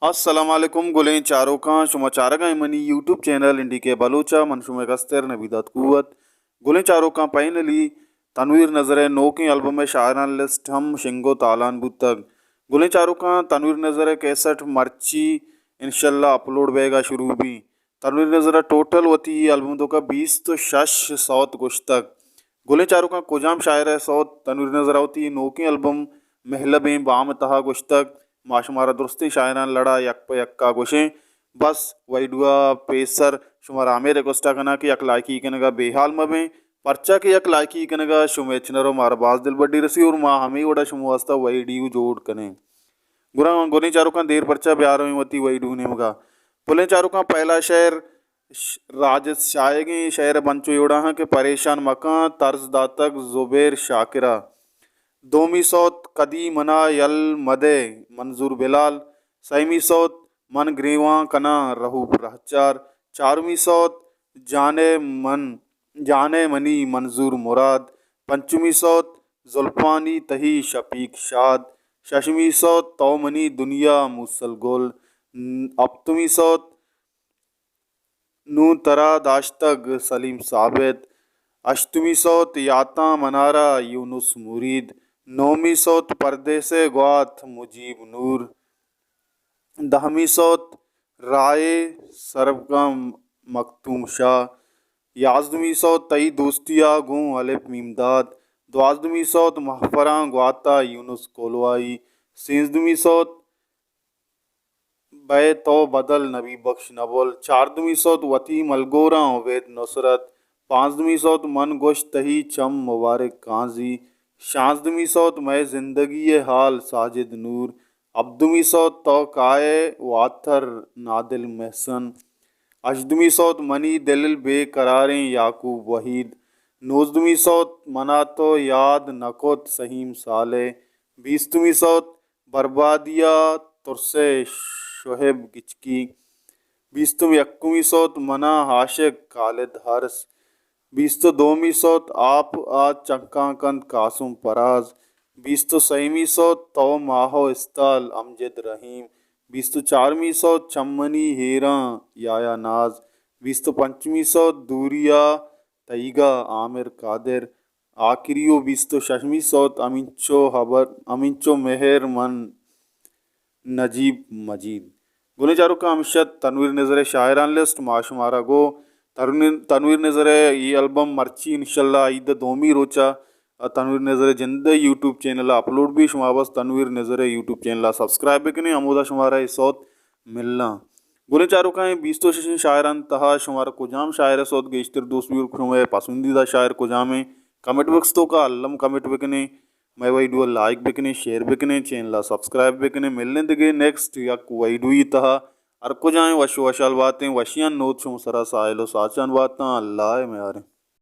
अस्सलामुअलैकुम गुलें चारों का शुमा चारगा मनी यूट्यूब चैनल इंडी के बलूचा मनशुमे कस्तर नबीदत कुवत गुलें चारों का पैनली तनवीर नज़र नो की एल्बम में शायरान लिस्ट हम शिंगो तालान बुतक गुलें चारों का तनवीर नज़र 61 मर्ची इंशाल्लाह अपलोड बेगा शुरू भी तनवीर नज़र टोटल वती एल्बम तो का 20 तो शश सौत गुश्तक गुलें चारों का कुजाम शायर सौत तनवीर नज़र होती नो की एल्बम महलबें बाम तहा गुश्तक माशुमारा दुरुस्ती शायरान लड़ा यक पे यक्का गोशें बस वैडुआ पेसर शुमार आमेर कोस्टा कना कि यक लायकी कनगा बेहाल मबे पर्चा के यक लायकी कनगा शुमे चनरो मार बाज दिल बड्डी रसी और माँ हमें वड़ा शुमु वास्ता वैडियू जोड़ कने गुरा गोने चारों का देर पर्चा ब्यारो में मती वैडू ने मगा पुले चारों का पहला शहर राज शायगी शहर बंचो योड़ा है कि परेशान मका तर्ज दातक जुबैर शाकिरा दोमी सौत कदी मना यल मदे मंजूर बिलाल सैमी सौत मन ग्रीवा कना रहू रहचार चारमी सौत जाने मनी मंजूर मुराद पंचमी सौत जुल्फानी तही शफीक शाद शशमी सौत तौमनी दुनिया मुसल गोल अप्तमी सौत नू तरा दाश्तग सलीम साबित अष्टमी सौत याता मनारा यूनुस मुरीद नौमी सौत पर्दे से ग्वात मुजीब नूर दहमी सौत राय सरगम मखतूम शाह याजदमी सौत तई दोस्तिया गूँ अलिफ मीमदाद द्वाजदमी सौत महफरा ग्वाता यूनुस कोलवाई सेंसदमी सौत बे तो बदल नबी बख्श नबुल चारदमी सौत वती मलगोरा उवैद नुसरत पाँचदमी सौत मन गोश तही चम मुबारक काजी शांसदमी सौत मैं जिंदगी हाल साजिद नूर अब्दुमी सौत तो काए वाथर नादिल महसन अशदमी सौत मनी दिल बेकरारें याकूब वहीद नोजदमी सौत मना तो याद नकोत सहीम साले बीसदमी सौत बर्बादिया तुरसे शोहेब गिचकी बीसतुम यक्कुमी सौत मना हाशिक खालिद हर्स बीस्तो दोमी सौत आप आ चंकाकंद कासुम पराज बीस्तो सहीमी सौत तो माहो इस्ताल अमजद रहीम बीस्तो चारमी सौत चम्मनी हेरा याया नाज बीस्तो पंचमी सौत दूरिया तईगा आमिर कादिर आखिरियो बीस्तो शशमी सौत अमिंचो मेहर मन नजीब मजीद गुने चारों का अमशद तनवीर नज़र शायरान लिस्ट माशुमारा गो तनवीर नज़र ये एल्बम मर्ची इंशाल्लाह ईद दोमी रोचा तनवीर नज़र जिंद यूट्यूब चैनल अपलोड भी शुमा बस तनवीर नज़र यूट्यूब चैनल सब्सक्राइब भी करें अमोदा शुमारा सौत मिलना गुने चारों का बीस्तो शशि शायरान तहा शुमारा कुजाम शायर सौत गेश्तर दोस्त भी शुमे पसंदीदा शायर कुजामे कमेंट बॉक्स तो का अल्लम कमेंट बिकने मैं वीडियो लाइक बिकने शेयर बिकने चैनल सब्सक्राइब बिकने मिलने दिगे नेक्स्ट यक वीडियो ही तहा अर को जाए वश वशाल बातें वशियान नोत शुम सरा साइलो साचान बातें अल्लाह में आ रहे